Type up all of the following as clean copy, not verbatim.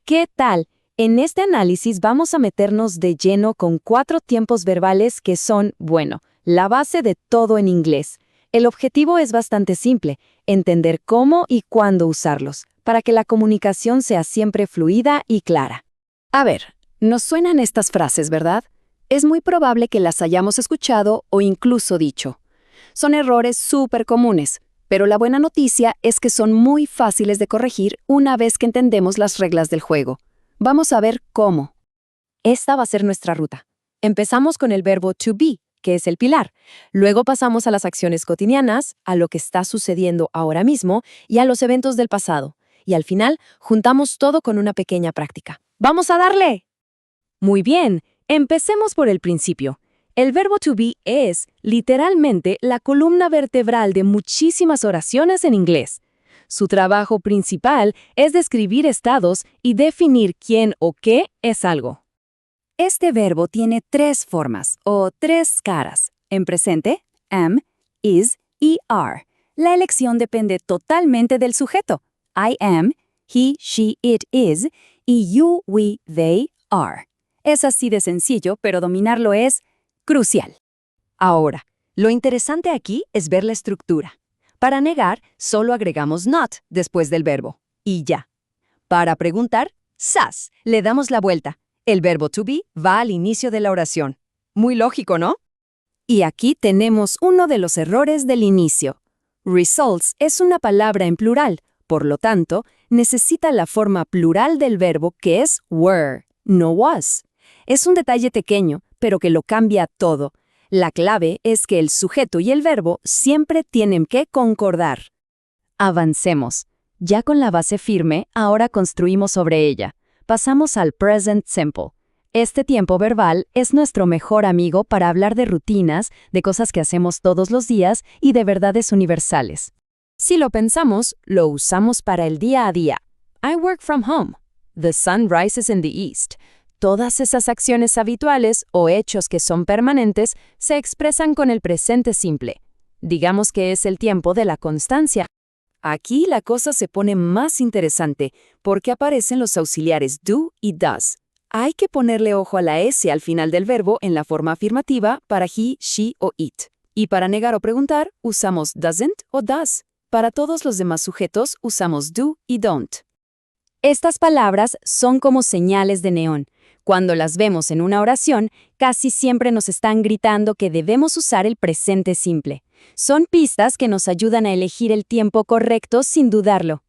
¿Qué tal? En este análisis vamos a meternos de lleno con 4 tiempos verbales que son, bueno, la base de todo en inglés. El objetivo es bastante simple, entender cómo y cuándo usarlos, para que la comunicación sea siempre fluida y clara. A ver, nos suenan estas frases, ¿verdad? Es muy probable que las hayamos escuchado o incluso dicho. Son errores súper comunes, pero la buena noticia es que son muy fáciles de corregir una vez que entendemos las reglas del juego. Vamos a ver cómo. Esta va a ser nuestra ruta. Empezamos con el verbo to be, que es el pilar. Luego pasamos a las acciones cotidianas, a lo que está sucediendo ahora mismo y a los eventos del pasado. Y al final, juntamos todo con una pequeña práctica. ¡Vamos a darle! Muy bien, empecemos por el principio. El verbo to be es, literalmente, la columna vertebral de muchísimas oraciones en inglés. Su trabajo principal es describir estados y definir quién o qué es algo. Este verbo tiene 3 formas o 3 caras. En presente, am, is y are. La elección depende totalmente del sujeto. I am, he, she, it is y you, we, they, are. Es así de sencillo, pero dominarlo es crucial. Ahora, lo interesante aquí es ver la estructura. Para negar, solo agregamos not después del verbo. Y ya. Para preguntar, sas, le damos la vuelta. El verbo to be va al inicio de la oración. Muy lógico, ¿no? Y aquí tenemos uno de los errores del inicio. Results es una palabra en plural, por lo tanto, necesita la forma plural del verbo que es were, no was. Es un detalle pequeño, pero que lo cambia todo. La clave es que el sujeto y el verbo siempre tienen que concordar. Avancemos. Ya con la base firme, ahora construimos sobre ella. Pasamos al present simple. Este tiempo verbal es nuestro mejor amigo para hablar de rutinas, de cosas que hacemos todos los días y de verdades universales. Si lo pensamos, lo usamos para el día a día. I work from home. The sun rises in the east. Todas esas acciones habituales o hechos que son permanentes se expresan con el presente simple. Digamos que es el tiempo de la constancia. Aquí la cosa se pone más interesante porque aparecen los auxiliares do y does. Hay que ponerle ojo a la S al final del verbo en la forma afirmativa para he, she o it. Y para negar o preguntar, usamos doesn't o does. Para todos los demás sujetos, usamos do y don't. Estas palabras son como señales de neón. Cuando las vemos en una oración, casi siempre nos están gritando que debemos usar el presente simple. Son pistas que nos ayudan a elegir el tiempo correcto sin dudarlo.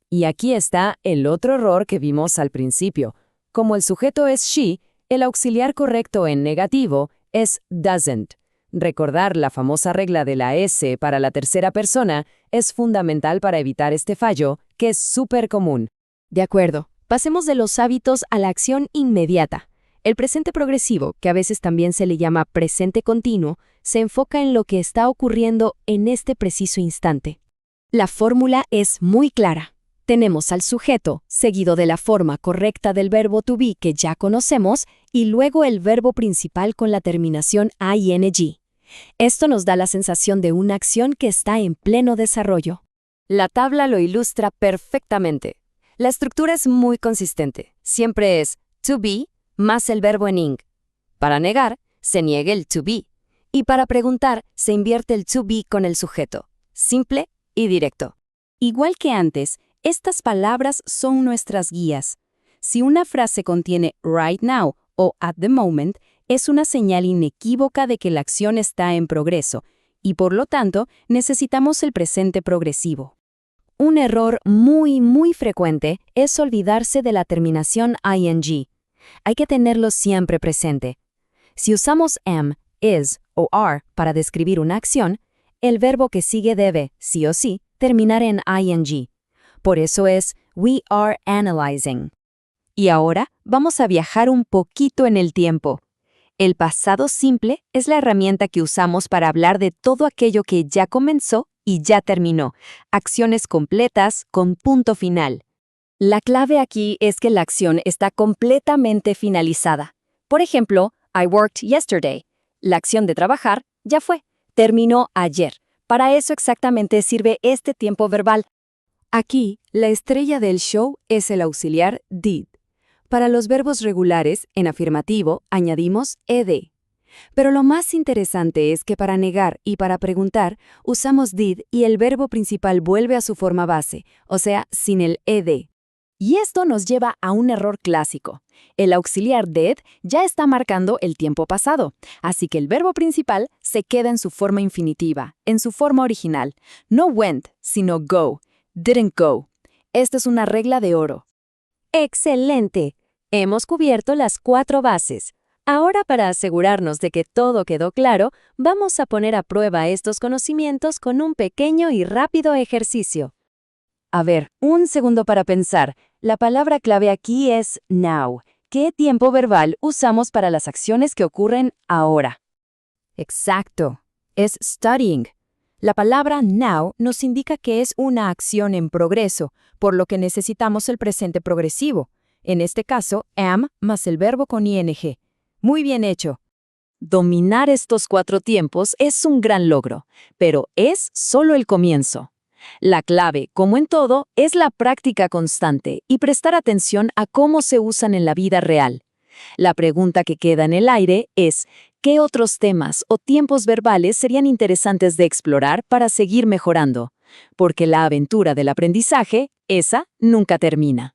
Y aquí está el otro error que vimos al principio. Como el sujeto es she, el auxiliar correcto en negativo es doesn't. Recordar la famosa regla de la S para la tercera persona es fundamental para evitar este fallo, que es súper común. De acuerdo, pasemos de los hábitos a la acción inmediata. El presente progresivo, que a veces también se le llama presente continuo, se enfoca en lo que está ocurriendo en este preciso instante. La fórmula es muy clara. Tenemos al sujeto, seguido de la forma correcta del verbo to be que ya conocemos, y luego el verbo principal con la terminación ing. Esto nos da la sensación de una acción que está en pleno desarrollo. La tabla lo ilustra perfectamente. La estructura es muy consistente. Siempre es to be más el verbo en ing. Para negar, se niega el to be. Y para preguntar, se invierte el to be con el sujeto. Simple y directo. Igual que antes, estas palabras son nuestras guías. Si una frase contiene right now o at the moment, es una señal inequívoca de que la acción está en progreso y por lo tanto necesitamos el presente progresivo. Un error muy frecuente es olvidarse de la terminación ing. Hay que tenerlo siempre presente. Si usamos am, is o are para describir una acción, el verbo que sigue debe, sí o sí, terminar en ing. Por eso es we are analyzing. Y ahora vamos a viajar un poquito en el tiempo. El pasado simple es la herramienta que usamos para hablar de todo aquello que ya comenzó y ya terminó. Acciones completas con punto final. La clave aquí es que la acción está completamente finalizada. Por ejemplo, I worked yesterday. La acción de trabajar ya fue. Terminó ayer. Para eso exactamente sirve este tiempo verbal. Aquí, la estrella del show es el auxiliar did. Para los verbos regulares, en afirmativo, añadimos ed. Pero lo más interesante es que para negar y para preguntar, usamos did y el verbo principal vuelve a su forma base, o sea, sin el ed. Y esto nos lleva a un error clásico. El auxiliar did ya está marcando el tiempo pasado, así que el verbo principal se queda en su forma infinitiva, en su forma original. No went, sino go. Didn't go. Esta es una regla de oro. ¡Excelente! Hemos cubierto las 4 bases. Ahora, para asegurarnos de que todo quedó claro, vamos a poner a prueba estos conocimientos con un pequeño y rápido ejercicio. A ver, un segundo para pensar. La palabra clave aquí es now. ¿Qué tiempo verbal usamos para las acciones que ocurren ahora? Exacto. Es studying. La palabra now nos indica que es una acción en progreso, por lo que necesitamos el presente progresivo. En este caso, am más el verbo con ing. Muy bien hecho. Dominar estos 4 tiempos es un gran logro, pero es solo el comienzo. La clave, como en todo, es la práctica constante y prestar atención a cómo se usan en la vida real. La pregunta que queda en el aire es, ¿qué otros temas o tiempos verbales serían interesantes de explorar para seguir mejorando? Porque la aventura del aprendizaje, esa nunca termina.